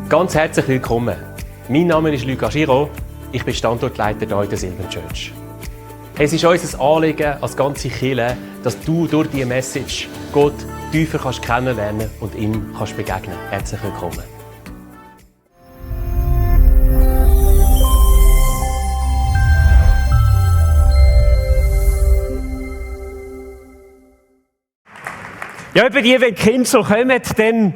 Ganz herzlich willkommen. Mein Name ist Luca Giraud. Ich bin Standortleiter hier in der Silvan Church. Es ist unser Anliegen als ganze Kirche, dass du durch diese Message Gott tiefer kennenlernen und ihm begegnen kannst. Herzlich willkommen. Ja, über die, wenn die Kinder so kommen, dann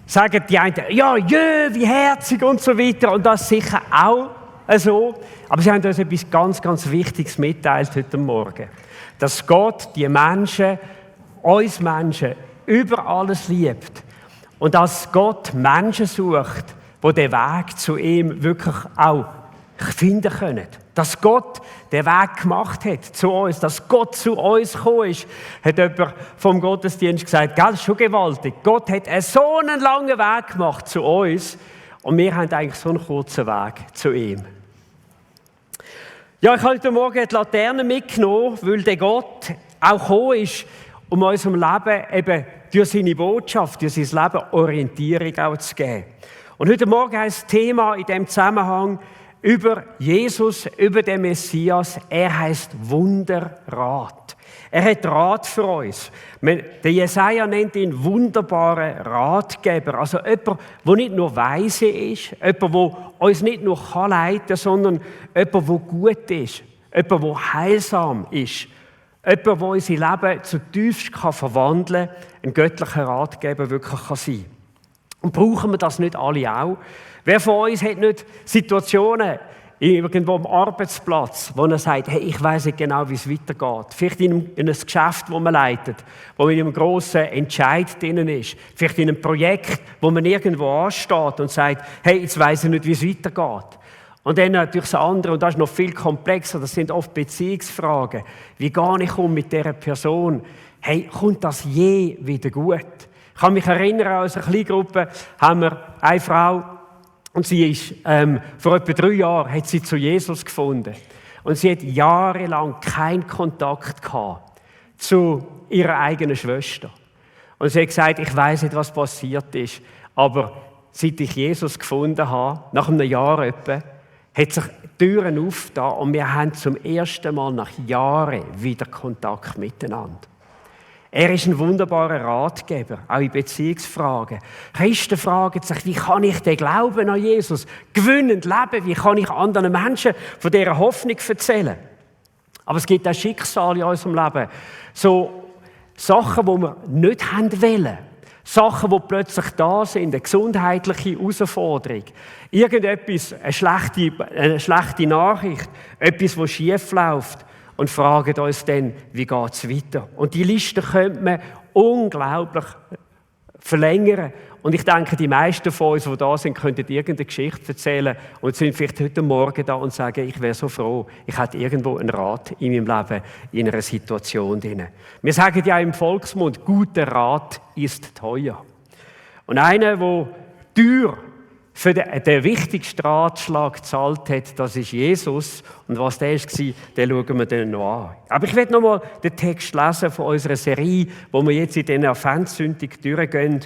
sagen die einen, ja, wie herzig und so weiter. Und das ist sicher auch so. Aber sie haben uns etwas ganz, ganz Wichtiges mitteilt heute Morgen. Dass Gott die Menschen, uns Menschen, über alles liebt. Und dass Gott Menschen sucht, die den Weg zu ihm wirklich auch finden können. Dass Gott den Weg gemacht hat zu uns, dass Gott zu uns gekommen ist, hat jemand vom Gottesdienst gesagt, das ist schon gewaltig. Gott hat so einen langen Weg gemacht zu uns und wir haben eigentlich so einen kurzen Weg zu ihm. Ja, ich habe heute Morgen die Laterne mitgenommen, weil der Gott auch gekommen ist, um unserem Leben eben durch seine Botschaft, durch sein Leben Orientierung auch zu geben. Und heute Morgen heißt das Thema in diesem Zusammenhang über Jesus, über den Messias. Er heißt Wunderrat. Er hat Rat für uns. Der Jesaja nennt ihn wunderbaren Ratgeber. Also jemand, der nicht nur weise ist, jemand, der uns nicht nur leiten kann, sondern jemand, der gut ist, jemand, der heilsam ist, jemand, der unser Leben zutiefst verwandeln kann, ein göttlicher Ratgeber wirklich kann sein. Und brauchen wir das nicht alle auch? Wer von uns hat nicht Situationen irgendwo am Arbeitsplatz, wo er sagt, hey, ich weiss nicht genau, wie es weitergeht. Vielleicht in einem Geschäft, das man leitet, wo man in einem grossen Entscheid drin ist. Vielleicht in einem Projekt, wo man irgendwo ansteht und sagt, hey, jetzt weiss ich nicht, wie es weitergeht. Und dann natürlich das andere, und das ist noch viel komplexer, das sind oft Beziehungsfragen. Wie gehe ich um mit dieser Person? Hey, kommt das je wieder gut? Ich kann mich erinnern, aus einer Kleingruppe haben wir eine Frau, und sie ist, vor etwa 3 Jahren hat sie zu Jesus gefunden. Und sie hat jahrelang keinen Kontakt gehabt zu ihrer eigenen Schwester. Und sie hat gesagt, ich weiss nicht, was passiert ist, aber seit ich Jesus gefunden habe, nach einem Jahr etwa, hat sich die Türen aufgetan und wir haben zum ersten Mal nach Jahren wieder Kontakt miteinander. Er ist ein wunderbarer Ratgeber, auch in Beziehungsfragen. Christen fragen sich, wie kann ich den Glauben an Jesus gewinnend leben? Wie kann ich anderen Menschen von dieser Hoffnung erzählen? Aber es gibt auch Schicksale in unserem Leben. So Sachen, die wir nicht haben wollen. Sachen, die plötzlich da sind, eine gesundheitliche Herausforderung. Irgendetwas, eine schlechte Nachricht, etwas, das schief läuft. Und fragen uns dann, wie geht es weiter? Und die Liste könnte man unglaublich verlängern. Und ich denke, die meisten von uns, die da sind, könnten irgendeine Geschichte erzählen und sind vielleicht heute Morgen da und sagen, ich wäre so froh, ich hätte irgendwo einen Rat in meinem Leben, in einer Situation drin. Wir sagen ja im Volksmund, guter Rat ist teuer. Und einer, der teuer für den wichtigsten Ratschlag gezahlt hat, das ist Jesus. Und was der war, den schauen wir dann noch an. Aber ich werde noch mal den Text lesen von unserer Serie, wo wir jetzt in den Adventssündig durchgehen,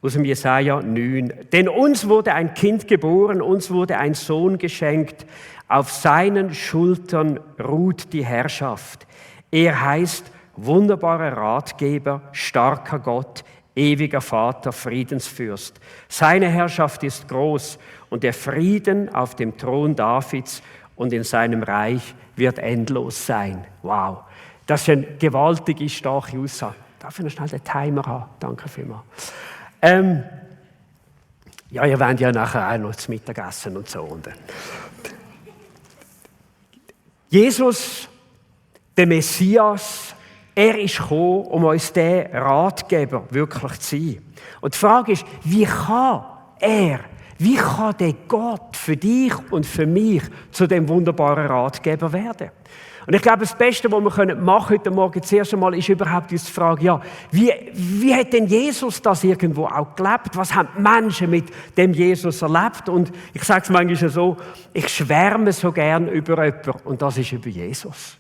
aus dem Jesaja 9. Denn uns wurde ein Kind geboren, uns wurde ein Sohn geschenkt. Auf seinen Schultern ruht die Herrschaft. Er heißt wunderbarer Ratgeber, starker Gott, ewiger Vater, Friedensfürst. Seine Herrschaft ist groß und der Frieden auf dem Thron Davids und in seinem Reich wird endlos sein. Wow, das ist eine gewaltige, starke Aussage. Darf ich noch schnell den Timer haben? Danke vielmals. Ja, ihr wollt ja nachher auch noch zu Mittag essen und so. Jesus, der Messias, er ist gekommen, um uns diesen Ratgeber wirklich zu sein. Und die Frage ist, wie kann der Gott für dich und für mich zu dem wunderbaren Ratgeber werden? Und ich glaube, das Beste, was wir machen heute Morgen zuerst einmal, ist überhaupt uns die Frage, ja, wie hat denn Jesus das irgendwo auch gelebt? Was haben die Menschen mit dem Jesus erlebt? Und ich sage es manchmal so, ich schwärme so gern über jemanden und das ist über Jesus.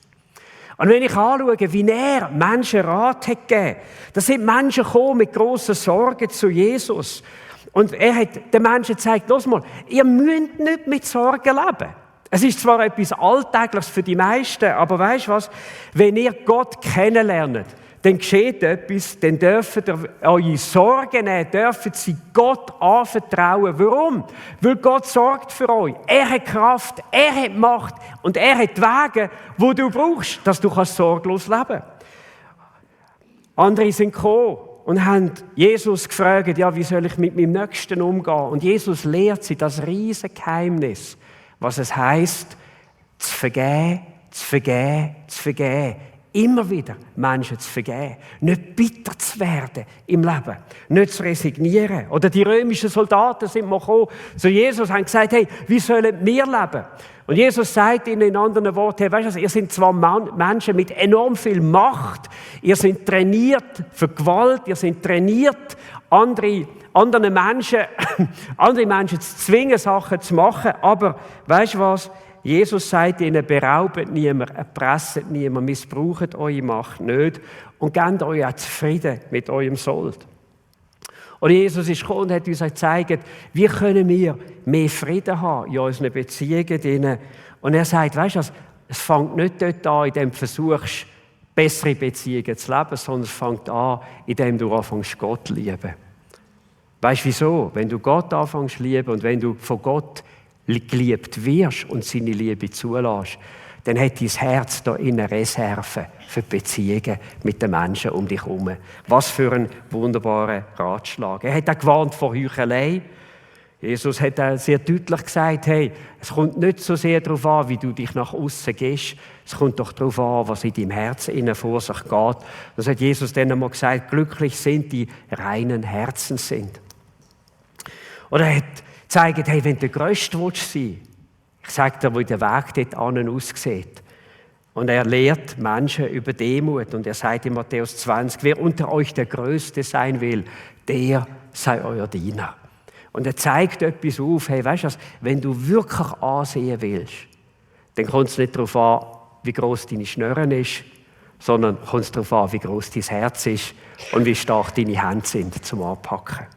Und wenn ich anschaue, wie er Menschen Rat hat gegeben, da sind Menschen gekommen mit grossen Sorgen zu Jesus. Und er hat den Menschen gezeigt, los mal, ihr müsst nicht mit Sorgen leben. Es ist zwar etwas Alltägliches für die meisten, aber weißt du was? Wenn ihr Gott kennenlernt, dann geschieht etwas, dann dürft ihr eure Sorgen nehmen, dürft sie Gott anvertrauen. Warum? Weil Gott sorgt für euch. Er hat Kraft, er hat Macht und er hat die Wege, die du brauchst, dass du sorglos leben kannst. Andere sind gekommen und haben Jesus gefragt, ja, wie soll ich mit meinem Nächsten umgehen? Und Jesus lehrt sie das riesige Geheimnis, was es heisst, zu vergeben, zu vergeben, zu vergeben. Immer wieder Menschen zu vergeben. Nicht bitter zu werden im Leben. Nicht zu resignieren. Oder die römischen Soldaten sind mal gekommen zu Jesus und haben gesagt, hey, wie sollen wir leben? Und Jesus sagt ihnen in anderen Worten, hey, weißt du, ihr seid zwar Menschen mit enorm viel Macht, ihr seid trainiert für Gewalt, ihr seid trainiert, andere Menschen zu zwingen, Sachen zu machen, aber weißt du was? Jesus sagt ihnen, beraubt niemand, erpresst niemand, missbraucht eure Macht nicht und gebt euch auch zufrieden mit eurem Sold. Und Jesus ist gekommen und hat uns gezeigt, wie können wir mehr Frieden haben in unseren Beziehungen. Und er sagt, weißt du, es fängt nicht dort an, indem du versuchst, bessere Beziehungen zu leben, sondern es fängt an, indem du anfängst, Gott zu lieben. Weißt du wieso? Wenn du Gott anfängst zu lieben und wenn du von Gott geliebt wirst und seine Liebe zulässt, dann hat dein Herz da in Reserve für Beziehungen mit den Menschen um dich herum. Was für ein wunderbarer Ratschlag. Er hat auch gewarnt vor Heuchelei. Jesus hat auch sehr deutlich gesagt, hey, es kommt nicht so sehr darauf an, wie du dich nach außen gehst, es kommt doch darauf an, was in deinem Herzen innen vor sich geht. Das hat Jesus dann einmal gesagt, glücklich sind die reinen Herzen sind. Oder er hat gezeigt, hey, wenn du der Größte sein willst, ich sage dir, wie der Weg dort an aussieht. Und er lehrt Menschen über Demut. Und er sagt in Matthäus 20, wer unter euch der Größte sein will, der sei euer Diener. Und er zeigt etwas auf, hey, weißt du was, wenn du wirklich ansehen willst, dann kommt es nicht darauf an, wie gross deine Schnürren ist, sondern kommt es darauf an, wie gross dein Herz ist und wie stark deine Hände sind zum Anpacken.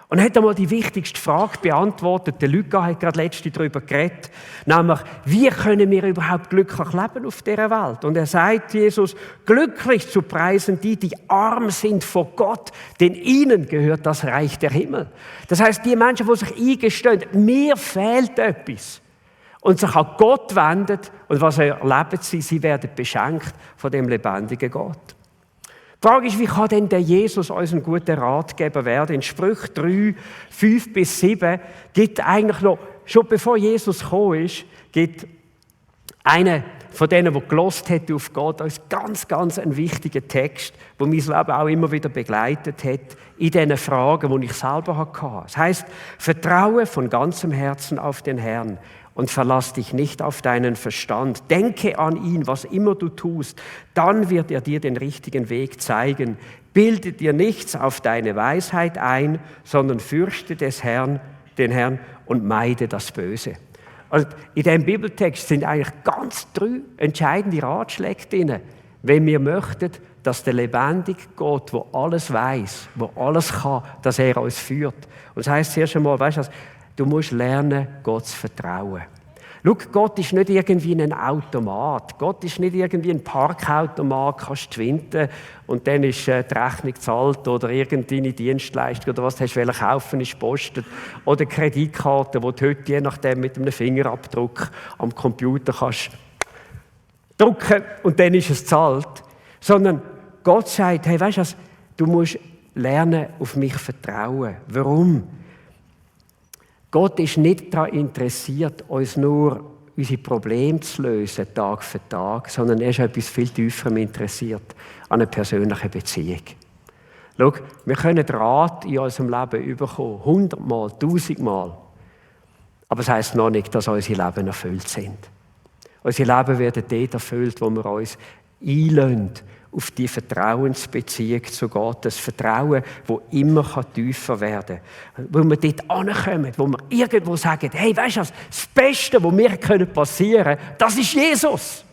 Und er hat einmal die wichtigste Frage beantwortet. Der Luca hat gerade letztens darüber geredet. Nämlich, wie können wir überhaupt glücklich leben auf dieser Welt? Und er sagt, Jesus, glücklich zu preisen die arm sind vor Gott, denn ihnen gehört das Reich der Himmel. Das heißt, die Menschen, die sich eingestehen, mir fehlt etwas. Und sich an Gott wenden. Und was erleben sie? Sie werden beschenkt von dem lebendigen Gott. Die Frage ist, wie kann denn der Jesus uns ein guter Ratgeber werden? In Sprüche 3, 5 bis 7 gibt eigentlich noch, schon bevor Jesus gekommen ist, gibt einer von denen, der gelost hat auf Gott, uns ganz, ganz einen wichtigen Text, der mein Leben auch immer wieder begleitet hat, in diesen Fragen, die ich selber hatte. Es heisst, vertraue von ganzem Herzen auf den Herrn und verlass dich nicht auf deinen Verstand. Denke an ihn, was immer du tust, dann wird er dir den richtigen Weg zeigen. Bilde dir nichts auf deine Weisheit ein, sondern fürchte den Herrn und meide das Böse. Also in diesem Bibeltext sind eigentlich ganz 3 entscheidende Ratschläge drin, wenn wir möchten, dass der lebendige Gott, der alles weiß, der alles kann, dass er uns führt. Und das heisst zuerst einmal, weißt du, du musst lernen, Gott zu vertrauen. Schau, Gott ist nicht irgendwie ein Automat. Gott ist nicht irgendwie ein Parkautomat, kannst du winten und dann ist die Rechnung gezahlt oder irgendeine Dienstleistung oder was du hast kaufen, ist postet. Oder Kreditkarte, die du heute je nachdem mit einem Fingerabdruck am Computer kannst drucken und dann ist es gezahlt. Sondern Gott sagt, hey, weißt du was, du musst lernen, auf mich vertrauen. Warum? Gott ist nicht daran interessiert, uns nur unsere Probleme zu lösen, Tag für Tag, sondern er ist etwas viel Tieferem interessiert, an einer persönlichen Beziehung. Schau, wir können Rat in unserem Leben bekommen, 100-mal, 1000-mal. Aber das heisst noch nicht, dass unsere Leben erfüllt sind. Unsere Leben werden dort erfüllt, wo wir uns einlassen auf die Vertrauensbeziehung zu Gott. Das Vertrauen, das immer tiefer werden kann. Wo wir dort ankommen, wo wir irgendwo sagen, hey, weißt du was, das Beste, was mir passieren kann, das ist Jesus.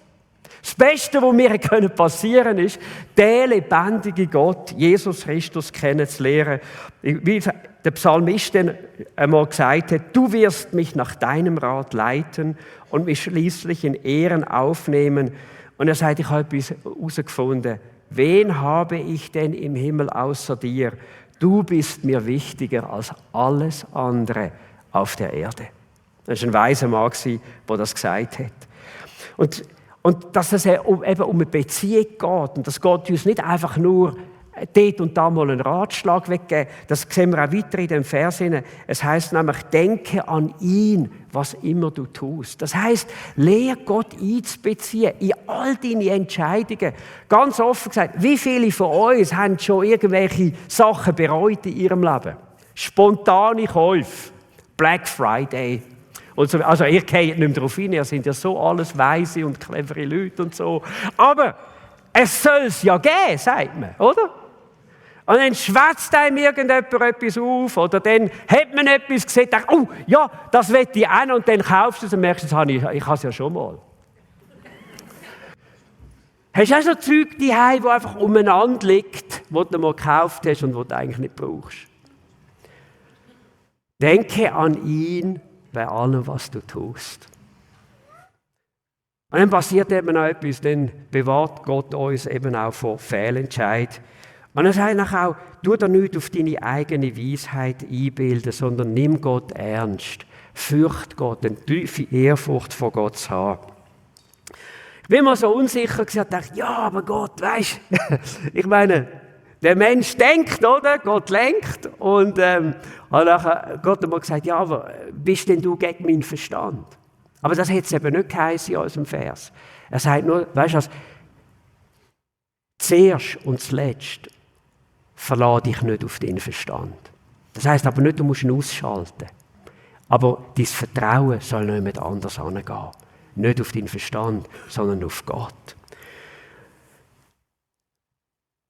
Das Beste, was mir passieren können, ist, den lebendigen Gott, Jesus Christus, kennenzulernen. Wie der Psalmist dann einmal gesagt hat, du wirst mich nach deinem Rat leiten und mich schließlich in Ehren aufnehmen. Und er sagt, ich habe etwas herausgefunden. Wen habe ich denn im Himmel außer dir? Du bist mir wichtiger als alles andere auf der Erde. Das war ein weiser Mann, der das gesagt hat. Und dass es eben um eine Beziehung geht. Und das geht uns nicht einfach nur dort und da mal einen Ratschlag weggeben. Das sehen wir auch weiter in dem Vers. Es heisst nämlich, denke an ihn, was immer du tust. Das heisst, lehre Gott einzubeziehen in all deine Entscheidungen. Ganz offen gesagt, wie viele von uns haben schon irgendwelche Sachen bereut in ihrem Leben? Spontane Käufe, Black Friday. Und so, also ihr geht nicht mehr darauf hin, ihr seid ja so alles weise und clevere Leute und so. Aber es soll es ja geben, sagt man, oder? Und dann schwätzt einem irgendjemand etwas auf oder dann hat man etwas gesehen, denkt, oh ja, das will ich auch noch, und dann kaufst du es und merkst, ich habe es ja schon mal. Hast du auch so Zeug daheim, die einfach umeinander liegt, die du mal gekauft hast und die du eigentlich nicht brauchst? Denke an ihn bei allem, was du tust. Und dann passiert eben auch etwas, dann bewahrt Gott uns eben auch vor Fehlentscheid. Und er sagt nachher auch, tu dir nicht auf deine eigene Weisheit einbilden, sondern nimm Gott ernst. Fürcht Gott, eine tiefe Ehrfurcht vor Gott zu haben. Ich bin mir so unsicher gewesen, dachte, ja, aber Gott, weisst, ich meine, der Mensch denkt, oder? Gott lenkt. Und nachher Gott hat mir gesagt, ja, aber bist denn du gegen meinen Verstand? Aber das hat es eben nicht geheißen in unserem Vers. Er sagt nur, weißt du was, zuerst und zuletzt verlass dich nicht auf deinen Verstand. Das heisst aber nicht, du musst ihn ausschalten. Aber dein Vertrauen soll nicht anders hingehen. Nicht auf deinen Verstand, sondern auf Gott.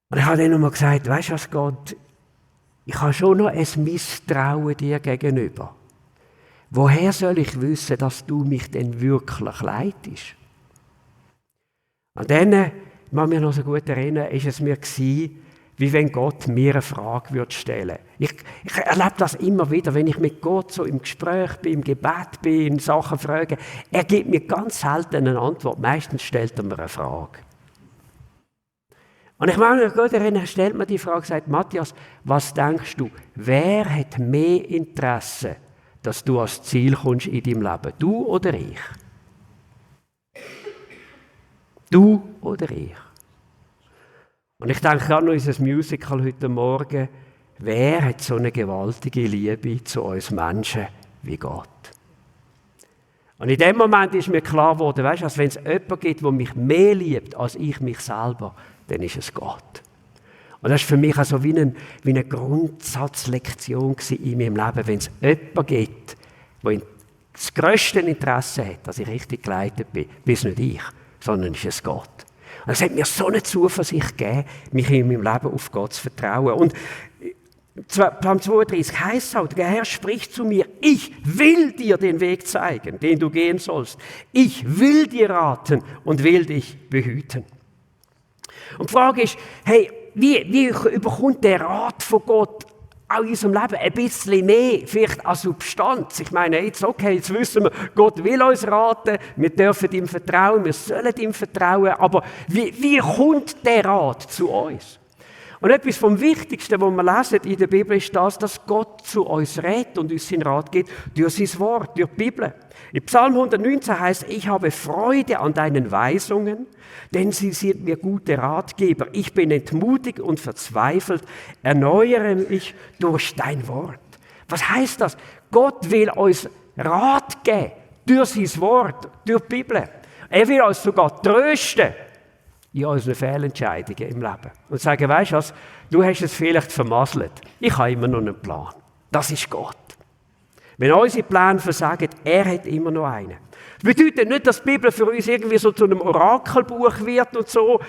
Und ich habe dann nochmal gesagt, weißt du was, Gott, ich habe schon noch ein Misstrauen dir gegenüber. Woher soll ich wissen, dass du mich denn wirklich leitest? Und dann, ich kann mich noch so gut erinnern, ist es mir gewesen, wie wenn Gott mir eine Frage stellen würde. Ich erlebe das immer wieder, wenn ich mit Gott so im Gespräch bin, im Gebet bin, Sachen frage. Er gibt mir ganz selten eine Antwort. Meistens stellt er mir eine Frage. Und ich meine, Gott erinnern, stellt mir die Frage, sagt, Matthias, was denkst du, wer hat mehr Interesse, dass du ans Ziel kommst in deinem Leben? Du oder ich? Du oder ich? Und ich denke gerade noch an unser Musical heute Morgen. Wer hat so eine gewaltige Liebe zu uns Menschen wie Gott? Und in dem Moment ist mir klar geworden, weißt du, wenn es jemanden gibt, der mich mehr liebt als ich mich selber, dann ist es Gott. Und das war für mich also wie eine Grundsatzlektion in meinem Leben, wenn es jemanden gibt, der das grösste Interesse hat, dass ich richtig geleitet bin, ist nicht ich, sondern ist es Gott. Und es hat mir so eine Zuversicht gegeben, mich in meinem Leben auf Gott zu vertrauen. Und Psalm 32 heisst auch, der Herr spricht zu mir, ich will dir den Weg zeigen, den du gehen sollst. Ich will dir raten und will dich behüten. Und die Frage ist, hey, wie überkommt der Rat von Gott auch in unserem Leben ein bisschen mehr, vielleicht an Substanz? Ich meine, jetzt wissen wir, Gott will uns raten, wir dürfen ihm vertrauen, wir sollen ihm vertrauen, aber wie kommt der Rat zu uns? Und etwas vom Wichtigsten, was wir lesen in der Bibel, ist das, dass Gott zu uns redet und uns seinen Rat gibt durch sein Wort, durch die Bibel. In Psalm 119 heißt, ich habe Freude an deinen Weisungen, denn sie sind mir gute Ratgeber. Ich bin entmutigt und verzweifelt, erneuere mich durch dein Wort. Was heißt das? Gott will uns Rat geben durch sein Wort, durch die Bibel. Er will uns sogar trösten in unseren Fehlentscheidungen im Leben. Und sagen, weißt du was, du hast es vielleicht vermasselt. Ich habe immer noch einen Plan. Das ist Gott. Wenn unsere Pläne versagen, er hat immer noch einen. Das bedeutet nicht, dass die Bibel für uns irgendwie so zu einem Orakelbuch wird und so.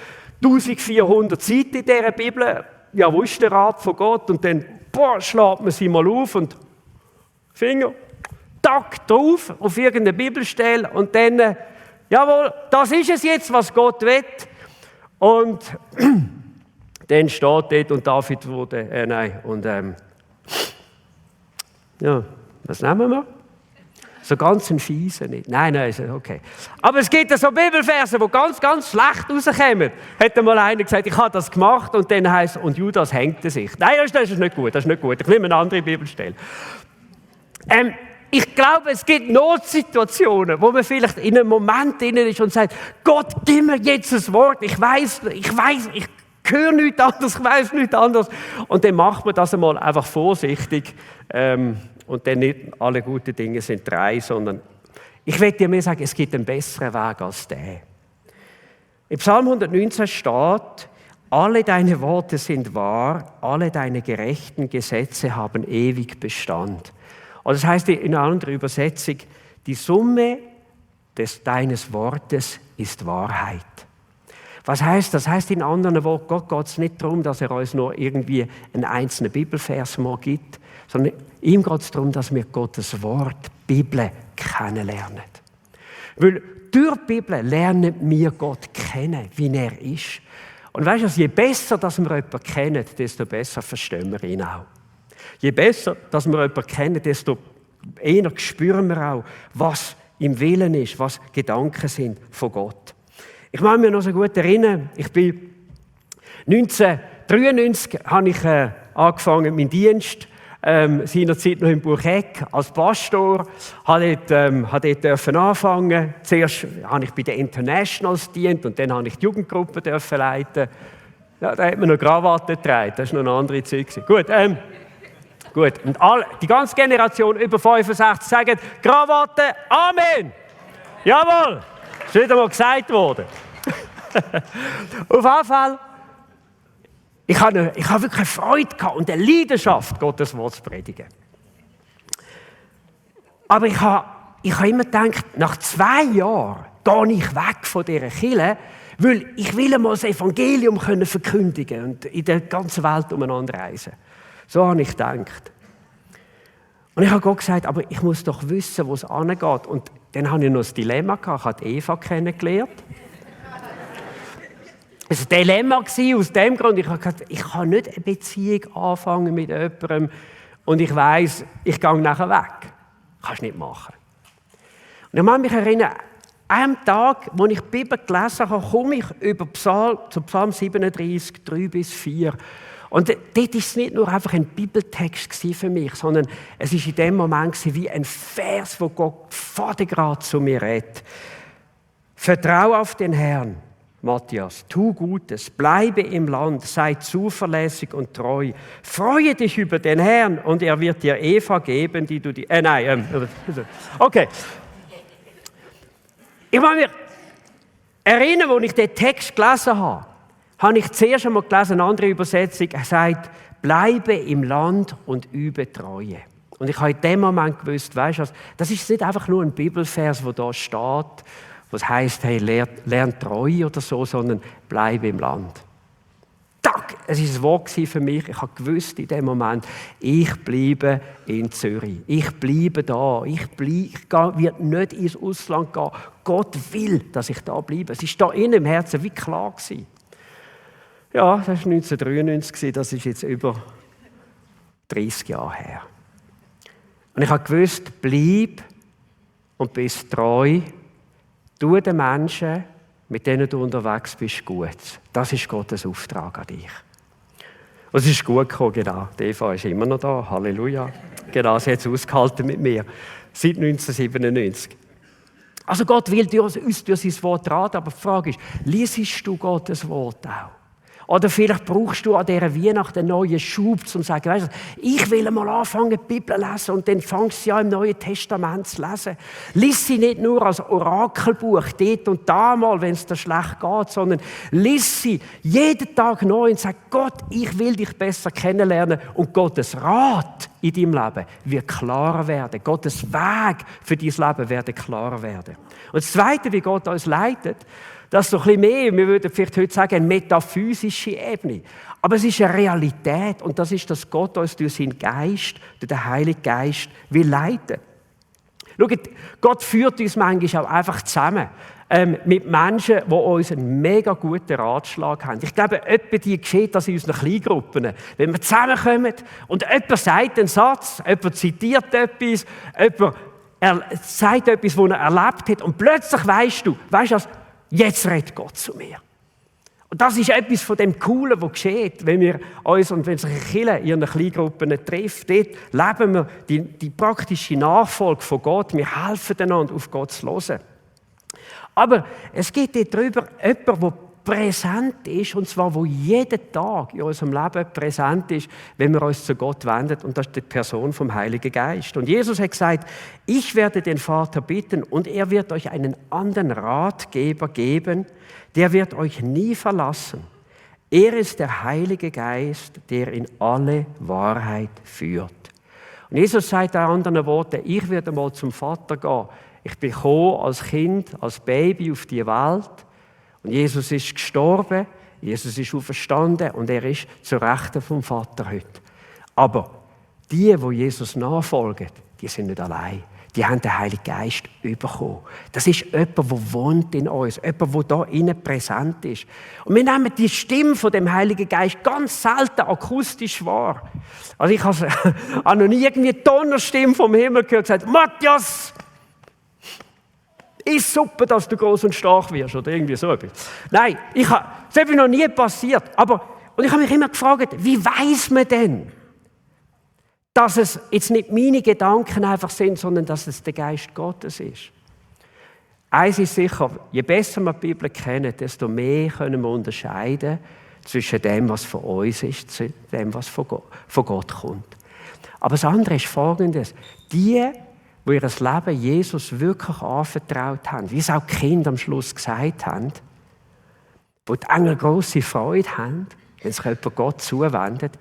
1400 Seiten in dieser Bibel. Ja, wo ist der Rat von Gott? Und dann schlägt man sie mal auf und Finger, tack, drauf, auf irgendeine Bibelstelle und dann jawohl, das ist es jetzt, was Gott will. Und dann steht dort, und David wurde, ja, was nehmen wir? So ganz ein Fieser nicht. Nein, okay. Aber es gibt so Bibelverse, die ganz, ganz schlecht rauskommen. Hat mal einer gesagt, ich habe das gemacht und dann heisst es, und Judas hängte sich. Nein, das ist nicht gut, das ist nicht gut. Ich nehme eine andere Bibelstelle. Ich glaube, es gibt Notsituationen, wo man vielleicht in einem Moment drin ist und sagt, Gott, gib mir jetzt ein Wort. Ich höre nichts anderes, ich weiss nichts anderes. Und dann macht man das einmal einfach vorsichtig. Und dann nicht alle guten Dinge sind drei, sondern ich will dir mehr sagen, es gibt einen besseren Weg als der. Im Psalm 119 steht, alle deine Worte sind wahr, alle deine gerechten Gesetze haben ewig Bestand. Und das heißt in einer anderen Übersetzung, die Summe deines Wortes ist Wahrheit. Was heißt das? Das heißt in anderen Worten, Gott geht es nicht darum, dass er uns nur irgendwie einen einzelnen Bibelvers mal gibt, sondern ihm geht es darum, dass wir Gottes Wort, Bibel, kennenlernen. Weil durch die Bibel lernen wir Gott kennen, wie er ist. Und weißt du, je besser, dass wir jemanden kennen, desto besser verstehen wir ihn auch. Je besser, dass wir jemanden kennen, desto eher spüren wir auch, was im Willen ist, was Gedanken sind von Gott. Ich kann mich noch so gut erinnern, ich bin 1993 habe ich angefangen, meinen Dienst, seinerzeit noch in Burgheck als Pastor, habe dort anfangen. Zuerst habe ich bei den Internationals gedient und dann habe ich die Jugendgruppe leiten. Ja, da hat man noch Krawatte getragen, das war noch eine andere Zeit. Gut, gut. Und die ganze Generation über 65 sagen, Krawatte, Amen! Jawohl! Das ist wieder mal gesagt worden. Auf jeden Fall, ich habe wirklich Freude gehabt und eine Leidenschaft, Gottes Wort zu predigen. Aber ich habe immer gedacht, nach 2 Jahren gehe ich weg von dieser Kirche, weil ich will mal das Evangelium verkündigen und in der ganzen Welt umeinander reisen. So habe ich gedacht. Und ich habe Gott gesagt, aber ich muss doch wissen, wo es angeht. Und dann hatte ich noch ein Dilemma gehabt. Ich habe Eva kennengelernt. Es war ein Dilemma aus dem Grund. Ich habe gesagt, ich kann nicht eine Beziehung anfangen mit jemandem und ich weiss, ich gehe nachher weg. Kannst du nicht machen. Und ich kann mich erinnern, am Tag, als ich die Bibel gelesen habe, komme ich zu Psalm 37, 3-4. Und dort war es nicht nur einfach ein Bibeltext für mich, sondern es war in dem Moment wie ein Vers, wo Gott vatergrad zu mir redet. Vertrau auf den Herrn, Matthias, tu Gutes, bleibe im Land, sei zuverlässig und treu. Freue dich über den Herrn und er wird dir Eva geben, die du die... Okay. Ich kann mich erinnern, als ich den Text gelesen habe ich zuerst einmal gelesen, eine andere Übersetzung, er sagt, bleibe im Land und übe Treue. Und ich habe in dem Moment gewusst, weißt du, das ist nicht einfach nur ein Bibelvers, der da steht, was heisst, hey, lern treu oder so, sondern bleibe im Land. Tack! Es war ein Wort für mich. Ich habe gewusst in dem Moment, ich bleibe in Zürich. Ich bleibe da. Ich werde nicht ins Ausland gehen. Gott will, dass ich da bleibe. Es war da innen im Herzen wie klar gewesen. Ja, das war 1993, das ist jetzt über 30 Jahre her. Und ich habe gewusst, bleib und bist treu. Tu den Menschen, mit denen du unterwegs bist, gut. Das ist Gottes Auftrag an dich. Und es ist gut gekommen, genau. Die Eva ist immer noch da. Halleluja. Genau, sie hat es ausgehalten mit mir. Seit 1997. Also Gott will uns durch sein Wort raten, aber die Frage ist, liest du Gottes Wort auch? Oder vielleicht brauchst du an dieser Weihnacht einen neuen Schub, um zu sagen, weißt du, ich will mal anfangen, die Bibel zu lesen und dann fängst du ja im Neuen Testament zu lesen. Lies sie nicht nur als Orakelbuch, dort und da mal, wenn es dir schlecht geht, sondern lies sie jeden Tag neu und sag, Gott, ich will dich besser kennenlernen und Gottes Rat in deinem Leben wird klarer werden. Gottes Weg für dein Leben wird klarer werden. Und das Zweite, wie Gott uns leitet, das ist so ein bisschen mehr, wir würden vielleicht heute sagen, eine metaphysische Ebene. Aber es ist eine Realität und das ist, dass Gott uns durch seinen Geist, durch den Heiligen Geist, will leiten. Schaut, Gott führt uns manchmal auch einfach zusammen. mit Menschen, die uns einen mega guten Ratschlag haben. Ich glaube, etwa die geschieht das in unseren Kleingruppen. Wenn wir zusammenkommen und jemand sagt einen Satz, jemand zitiert etwas, jemand sagt etwas, was er erlebt hat und plötzlich weißt du was, jetzt redet Gott zu mir. Und das ist etwas von dem Coolen, was geschieht, wenn wir uns und wenn sich eine Kirche in ihren Kleingruppen trifft. Dort leben wir die praktische Nachfolge von Gott. Wir helfen einander, auf Gott zu hören. Aber es gibt dort drüber jemanden, der präsent ist, und zwar, wo jeden Tag in unserem Leben präsent ist, wenn wir uns zu Gott wenden, und das ist die Person vom Heiligen Geist. Und Jesus hat gesagt, ich werde den Vater bitten und er wird euch einen anderen Ratgeber geben, der wird euch nie verlassen. Er ist der Heilige Geist, der in alle Wahrheit führt. Und Jesus sagt in anderen Worten, ich werde mal zum Vater gehen. Ich bin gekommen als Kind, als Baby auf die Welt. Und Jesus ist gestorben, Jesus ist auferstanden und er ist zur Rechten vom Vater heute. Aber die Jesus nachfolgen, die sind nicht allein. Die haben den Heiligen Geist bekommen. Das ist jemand, der wohnt in uns, jemand, der da innen präsent ist. Und wir nehmen die Stimme von dem Heiligen Geist ganz selten akustisch wahr. Also ich habe noch nie irgendwie eine Donnerstimme vom Himmel gehört und gesagt, Matthias, ist super, dass du groß und stark wirst oder irgendwie so etwas. Nein, das ist noch nie passiert. Und ich habe mich immer gefragt, wie weiß man denn, dass es jetzt nicht meine Gedanken einfach sind, sondern dass es der Geist Gottes ist? Eins ist sicher, je besser wir die Bibel kennen, desto mehr können wir unterscheiden zwischen dem, was von uns ist, zu dem, was von Gott kommt. Aber das andere ist Folgendes. Die ihr Leben Jesus wirklich anvertraut haben, wie es auch die Kinder am Schluss gesagt haben, wo die Engel grosse Freude haben, wenn sich jemand Gott zuwendet,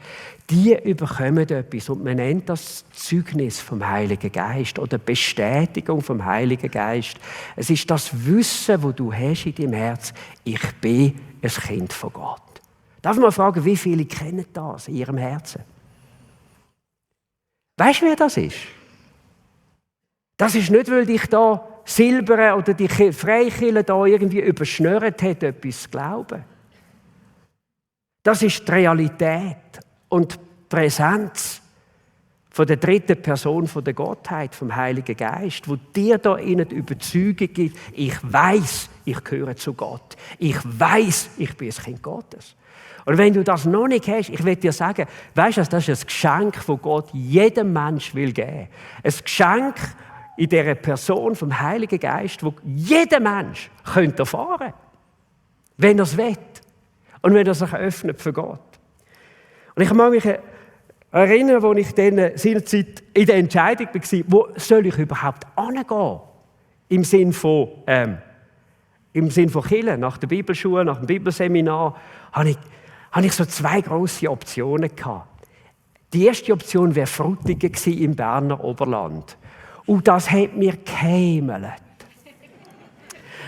die überkommen etwas und man nennt das Zeugnis vom Heiligen Geist oder Bestätigung vom Heiligen Geist. Es ist das Wissen, das du hast in deinem Herz, ich bin ein Kind von Gott. Darf ich mal fragen, wie viele kennen das in ihrem Herzen? Weißt du, wer das ist? Das ist nicht, weil dich da Silber oder die Freikirche da irgendwie überschnürt hat, etwas zu glauben. Das ist die Realität und die Präsenz von der dritten Person von der Gottheit, vom Heiligen Geist, wo dir da innen die Überzeugung gibt, ich weiß, ich gehöre zu Gott. Ich weiß, ich bin ein Kind Gottes. Und wenn du das noch nicht hast, ich will dir sagen, weißt du, das ist ein Geschenk, das Gott jedem Menschen will geben. Ein Geschenk in dieser Person vom Heiligen Geist, wo jeder Mensch könnte erfahren, wenn er es will und wenn er sich öffnet für Gott. Und ich mag mich erinnern, als ich dann seinerzeit in der Entscheidung war, wo soll ich überhaupt hingehen? Im Sinn von Kirche, nach der Bibelschule, nach dem Bibelseminar, habe ich so zwei grosse Optionen gehabt. Die erste Option wäre Frutigen im Berner Oberland. Und das hat mir geheimelt.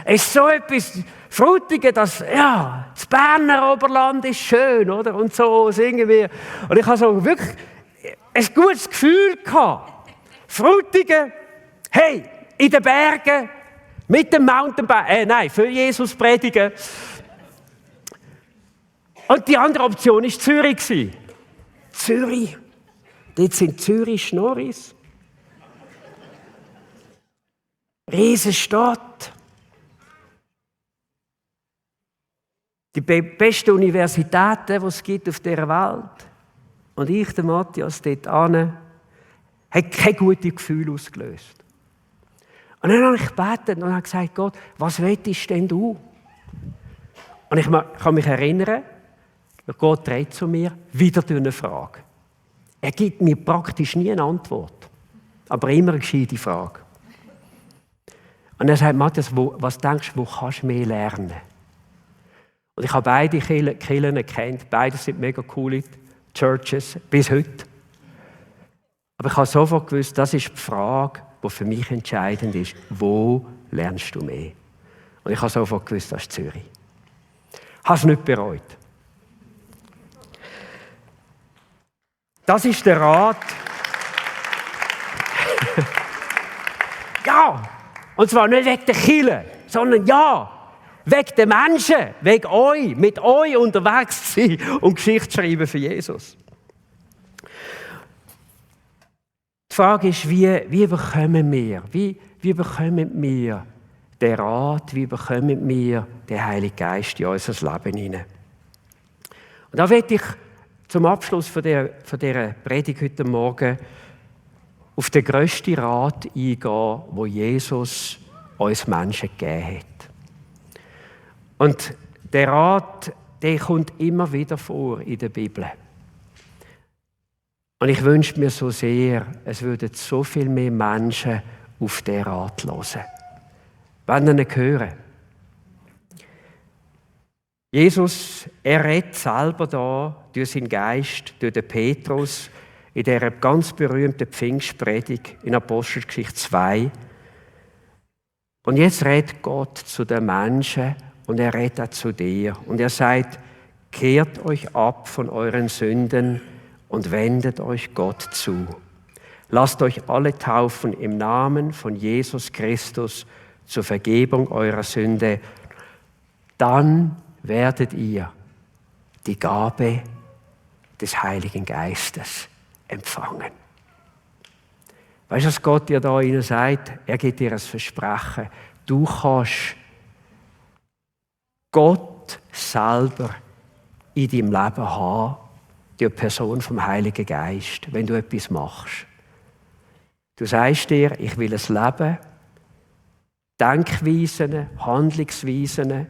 Es ist so etwas, Frutigen, das Berner Oberland ist schön, oder? Und so singen wir. Und ich hatte so wirklich ein gutes Gefühl gehabt. Frutigen, hey, in den Bergen, mit dem Mountainbike, für Jesus predigen. Und die andere Option war Zürich. Zürich. Dort sind Zürich-Schnorris. Riesenstadt. Die besten Universitäten, die es gibt auf dieser Welt. Und ich, der Matthias, dort hin, hat kein gutes Gefühl ausgelöst. Und dann habe ich gebetet und habe gesagt, Gott, was willst denn du? Und ich kann mich erinnern, Gott redet zu mir, wieder durch eine Frage. Er gibt mir praktisch nie eine Antwort, aber immer eine gescheite Frage. Und er sagt, Matthias, was denkst du, wo kannst du mehr lernen? Und ich habe beide Kirchen gekannt, beide sind mega coole Churches, bis heute. Aber ich habe sofort gewusst, das ist die Frage, die für mich entscheidend ist. Wo lernst du mehr? Und ich habe sofort gewusst, das ist Zürich. Ich habe es nicht bereut. Das ist der Rat. Ja, und zwar nicht wegen der Kirche, sondern ja, wegen den Menschen, wegen euch, mit euch unterwegs sein und Geschichte schreiben für Jesus. Die Frage ist, wie bekommen wir, wie bekommen wir den Rat, wie bekommen wir den Heiligen Geist in unser Leben hinein? Und da möchte ich zum Abschluss von dieser Predigt heute Morgen auf den grössten Rat eingehen, wo Jesus uns Menschen gegeben hat. Und der Rat, der kommt immer wieder vor in der Bibel. Und ich wünsche mir so sehr, es würden so viel mehr Menschen auf den Rat hören. Wenn sie ihn hören. Jesus, er redet selber da durch seinen Geist, durch den Petrus, in dieser ganz berühmten Pfingstpredigt in Apostelgeschichte 2. Und jetzt redet Gott zu den Menschen und er redet auch zu dir. Und er sagt, kehrt euch ab von euren Sünden und wendet euch Gott zu. Lasst euch alle taufen im Namen von Jesus Christus zur Vergebung eurer Sünde. Dann werdet ihr die Gabe des Heiligen Geistes empfangen. Weißt du, was Gott dir da ihnen sagt? Er gibt dir ein Versprechen. Du kannst Gott selber in deinem Leben haben, die Person vom Heiligen Geist, wenn du etwas machst. Du sagst dir, ich will ein Leben, Denkweisen, Handlungsweisen,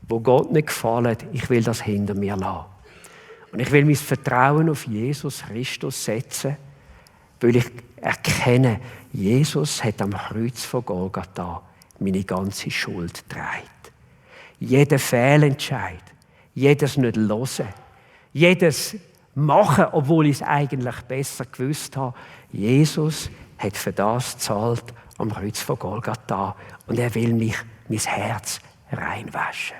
wo Gott nicht gefallen, ich will das hinter mir lassen. Und ich will mein Vertrauen auf Jesus Christus setzen, weil ich erkenne, Jesus hat am Kreuz von Golgatha meine ganze Schuld getragen. Jeden Fehlentscheid, jedes Nicht-Hören, jedes Machen, obwohl ich es eigentlich besser gewusst habe. Jesus hat für das gezahlt am Kreuz von Golgatha und er will mich, mein Herz reinwaschen.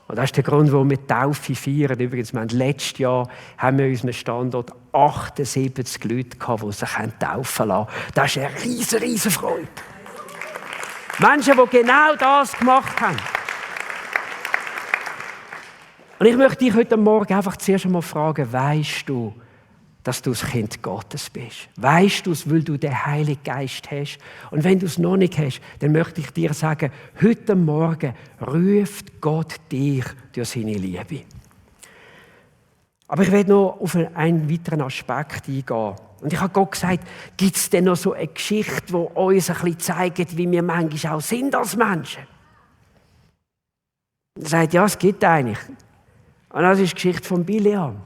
Und das ist der Grund, warum wir die Taufe feiern. Übrigens, letztes Jahr haben wir in unserem Standort 78 Leute gehabt, die sich taufen lassen. Das ist eine riesen Freude. Menschen, die genau das gemacht haben. Und ich möchte dich heute Morgen einfach zuerst einmal fragen, weisst du, dass du das Kind Gottes bist? Weisst du es, weil du den Heiligen Geist hast? Und wenn du es noch nicht hast, dann möchte ich dir sagen, heute Morgen ruft Gott dich durch seine Liebe. Aber ich werde noch auf einen weiteren Aspekt eingehen. Und ich habe Gott gesagt, gibt es denn noch so eine Geschichte, die uns ein bisschen zeigt, wie wir manchmal auch sind als Menschen? Er sagt, ja, es gibt eigentlich. Und das ist die Geschichte von Bileam.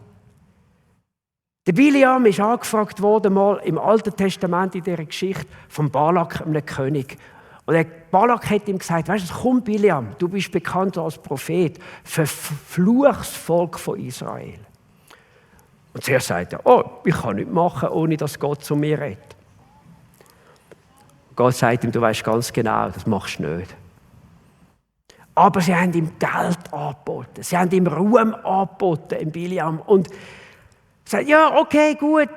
Der Bileam ist angefragt worden, mal im Alten Testament in dieser Geschichte, von Balak, einem König. Und der Balak hat ihm gesagt, weißt du, komm Bileam, du bist bekannt als Prophet, verfluch das Volk von Israel. Und zuerst sagt er, oh, ich kann nichts machen, ohne dass Gott zu mir redet. Gott sagt ihm, du weißt ganz genau, das machst du nicht. Aber sie haben ihm Geld angeboten, sie haben ihm Ruhm angeboten, im Bileam. Und sagt, ja, okay, gut,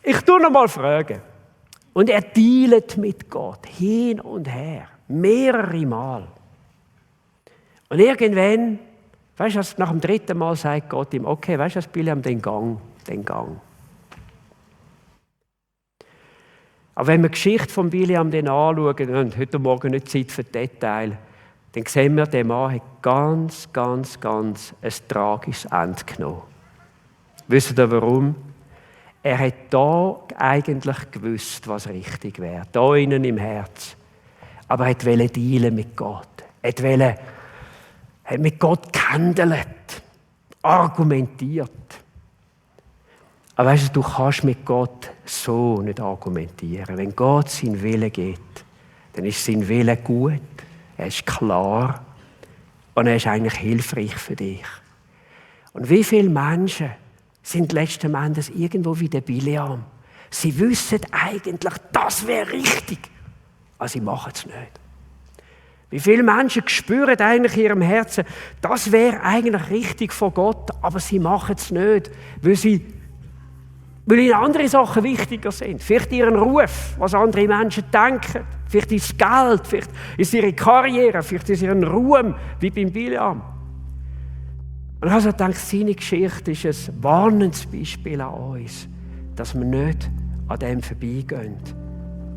ich tue noch mal fragen. Und er dealt mit Gott, hin und her, mehrere Mal. Und irgendwann, weißt du, nach dem dritten Mal sagt Gott ihm, okay, weißt du, Bileam, den Gang. Aber wenn wir die Geschichte von Bileam anschauen, und heute Morgen nicht Zeit für Details, dann sehen wir, der Mann hat ganz ein tragisches Ende genommen. Wisst ihr warum? Er hat da eigentlich gewusst, was richtig wäre. Da innen im Herz. Aber er wollte dealen mit Gott. Er hat mit Gott gehandelt, argumentiert. Aber weißt du kannst mit Gott so nicht argumentieren. Wenn Gott seinen Willen gibt, dann ist sein Wille gut, er ist klar und er ist eigentlich hilfreich für dich. Und wie viele Menschen sind letzten Endes irgendwo wie der Bileam? Sie wissen eigentlich, das wäre richtig, aber sie machen es nicht. Wie viele Menschen spüren eigentlich in ihrem Herzen, das wäre eigentlich richtig von Gott, aber sie machen es nicht, weil sie weil ihnen andere Sachen wichtiger sind. Vielleicht ihren Ruf, was andere Menschen denken. Vielleicht ist es Geld, vielleicht ist es ihre Karriere, vielleicht ist es ihren Ruhm, wie beim Biliam. Und also denke ich, seine Geschichte ist ein warnendes Beispiel an uns, dass wir nicht an dem vorbeigehen,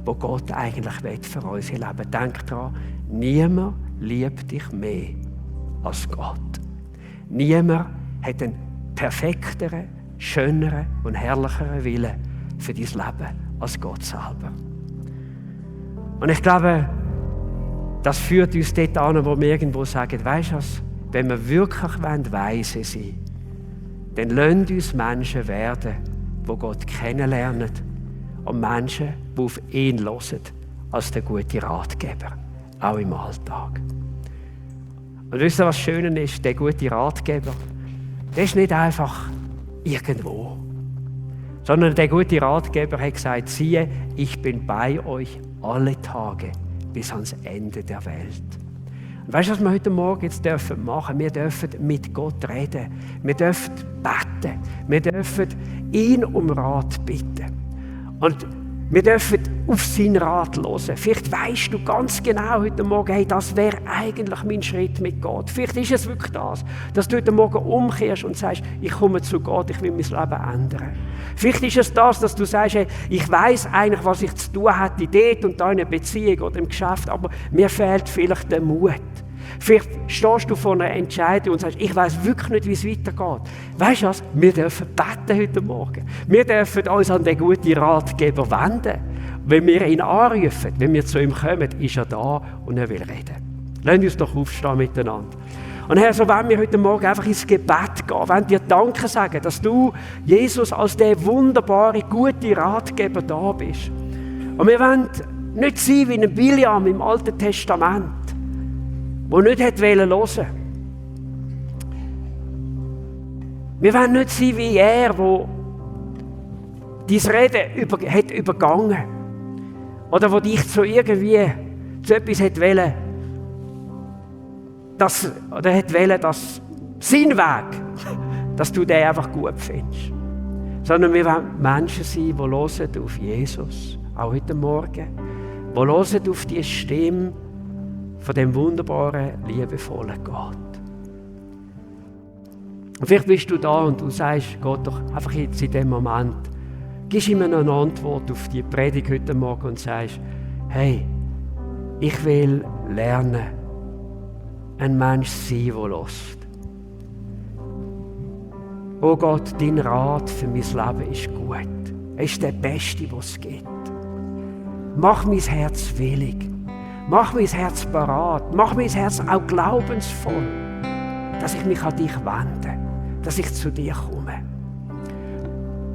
wo Gott eigentlich will für unser Leben. Denk daran, niemand liebt dich mehr als Gott. Niemand hat einen perfekteren, schöneren und herrlicheren Willen für dein Leben als Gott selber. Und ich glaube, das führt uns dort an, wo wir irgendwo sagen, weisst du was, wenn wir wirklich weise sein wollen, dann lassen uns Menschen werden, die Gott kennenlernen und Menschen, die auf ihn hören, als der gute Ratgeber, auch im Alltag. Und wisst ihr, was Schönes ist? Der gute Ratgeber, der ist nicht einfach irgendwo, sondern der gute Ratgeber hat gesagt, siehe, ich bin bei euch alle Tage bis ans Ende der Welt. Und weißt du, was wir heute Morgen jetzt machen dürfen? Wir dürfen mit Gott reden. Wir dürfen beten. Wir dürfen ihn um Rat bitten. Und wir dürfen auf seinen Rat hören. Vielleicht weisst du ganz genau heute Morgen, hey, das wäre eigentlich mein Schritt mit Gott. Vielleicht ist es wirklich das, dass du heute Morgen umkehrst und sagst, ich komme zu Gott, ich will mein Leben ändern. Vielleicht ist es das, dass du sagst, hey, ich weiss eigentlich, was ich zu tun hätte, dort und da in einer Beziehung oder im Geschäft, aber mir fehlt vielleicht der Mut. Vielleicht stehst du vor einer Entscheidung und sagst, ich weiss wirklich nicht, wie es weitergeht. Weisst du was? Wir dürfen beten heute Morgen. Wir dürfen uns an den guten Ratgeber wenden. Wenn wir ihn anrufen, wenn wir zu ihm kommen, ist er da und er will reden. Lasst uns doch aufstehen miteinander. Und Herr, so wollen wir heute Morgen einfach ins Gebet gehen, wollen dir Danke sagen, dass du, Jesus, als der wunderbare, gute Ratgeber da bist. Und wir wollen nicht sein wie ein Biliam im Alten Testament, der nicht hören wollte. Wir wollen nicht sein wie er, der dein Reden hat übergangen. Oder der dich zu etwas hat wollen, dass sein Weg, dass du den einfach gut findest. Sondern wir wollen Menschen sein, die hören auf Jesus, auch heute Morgen, die hören auf die Stimme von dem wunderbaren, liebevollen Gott. Und vielleicht bist du da und du sagst Gott doch einfach jetzt in dem Moment, gibst ihm eine Antwort auf die Predigt heute Morgen und sagst, hey, ich will lernen, ein Mensch sein, der hört. Oh Gott, dein Rat für mein Leben ist gut. Er ist der Beste, was es gibt. Mach mein Herz willig. Mach mein Herz parat. Mach mein Herz auch glaubensvoll, dass ich mich an dich wende, dass ich zu dir komme.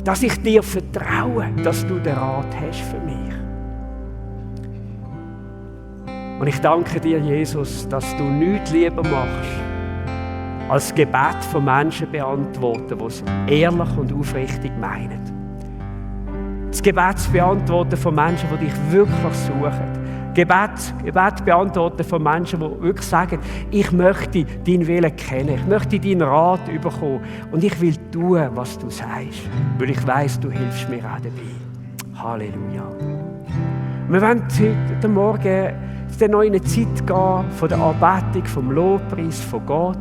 Dass ich dir vertraue, dass du den Rat hast für mich. Und ich danke dir, Jesus, dass du nichts lieber machst, als Gebet von Menschen beantworten, die es ehrlich und aufrichtig meinen. Das Gebet zu beantworten von Menschen, die dich wirklich suchen. Gebet beantworten von Menschen, die wirklich sagen, ich möchte deinen Willen kennen, ich möchte deinen Rat bekommen und ich will tun, was du sagst, weil ich weiss, du hilfst mir auch dabei. Halleluja. Wir wollen heute Morgen in eine Zeit gehen von der Anbetung, vom Lobpreis, von Gott.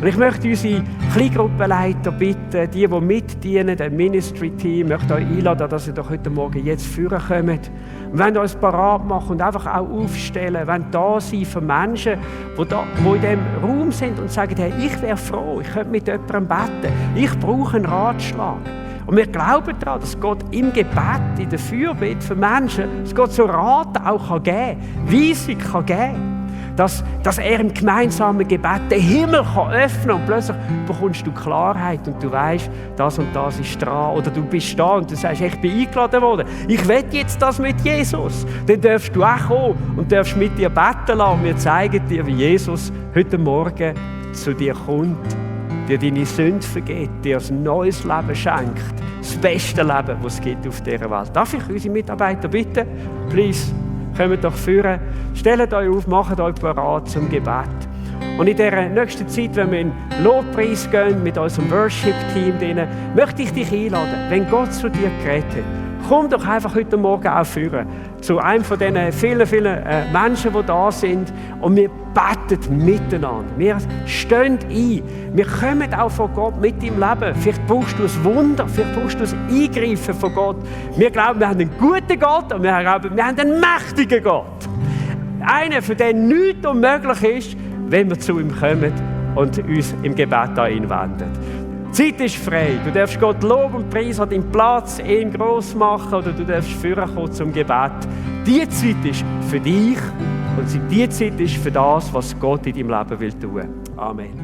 Und ich möchte unsere Kleingruppenleiter bitten, die mitdienen, das Ministry-Team, möchte euch einladen, dass ihr doch heute Morgen jetzt führen kommt. Wir wollen uns parat machen und einfach auch aufstellen, wir wollen da sein für Menschen, die in diesem Raum sind und sagen, hey, ich wäre froh, ich könnte mit jemandem beten, ich brauche einen Ratschlag. Und wir glauben daran, dass Gott im Gebet, in der Fürbitte für Menschen, dass Gott so Rat auch geben kann, Weisung kann geben. Dass er im gemeinsamen Gebet den Himmel öffnen kann und plötzlich bekommst du Klarheit und du weißt, das und das ist dran. Oder du bist da und du sagst, ich bin eingeladen worden. Ich will jetzt das mit Jesus. Dann darfst du auch kommen und darfst mit dir beten lassen. Wir zeigen dir, wie Jesus heute Morgen zu dir kommt, dir deine Sünde vergibt, dir ein neues Leben schenkt. Das beste Leben, das es gibt auf dieser Welt. Darf ich unsere Mitarbeiter bitten? Please. Kommt doch führen, stellt euch auf, macht euch bereit zum Gebet. Und in dieser nächsten Zeit, wenn wir in den Lobpreis gehen, mit unserem Worship-Team, möchte ich dich einladen, wenn Gott zu dir geredet hat, komm doch einfach heute Morgen auch führen zu einem von diesen vielen, vielen Menschen, die da sind. Und wir beten miteinander. Wir stehen ein. Wir kommen auch von Gott mit im Leben. Vielleicht brauchst du ein Wunder, vielleicht brauchst du ein Eingreifen von Gott. Wir glauben, wir haben einen guten Gott und wir glauben, wir haben einen mächtigen Gott. Einer, für den nichts unmöglich ist, wenn wir zu ihm kommen und uns im Gebet an ihn wenden. Die Zeit ist frei. Du darfst Gott loben und preisen, an deinem Platz ihn gross machen oder du darfst führen kommen zum Gebet. Die Zeit ist für dich und die Zeit ist für das, was Gott in deinem Leben will tun. Amen.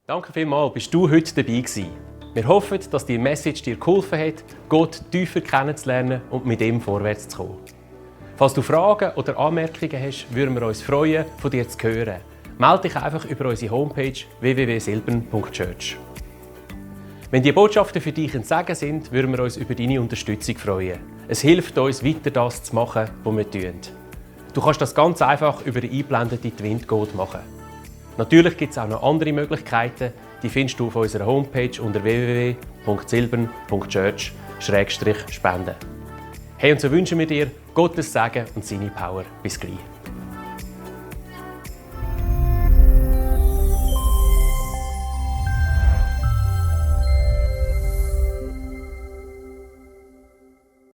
Danke vielmals, bist du heute dabei gewesen. Wir hoffen, dass die Message dir geholfen hat, Gott tiefer kennenzulernen und mit ihm vorwärts zu kommen. Falls du Fragen oder Anmerkungen hast, würden wir uns freuen, von dir zu hören. Melde dich einfach über unsere Homepage www.silbern.church. Wenn die Botschaften für dich ein Segen sind, würden wir uns über deine Unterstützung freuen. Es hilft uns, weiter das zu machen, was wir tun. Du kannst das ganz einfach über die eingeblendete Twint-Code machen. Natürlich gibt es auch noch andere Möglichkeiten, die findest du auf unserer Homepage unter www.silbern.church/spenden. Hey, und so wünschen wir dir Gottes Segen und seine Power. Bis gleich.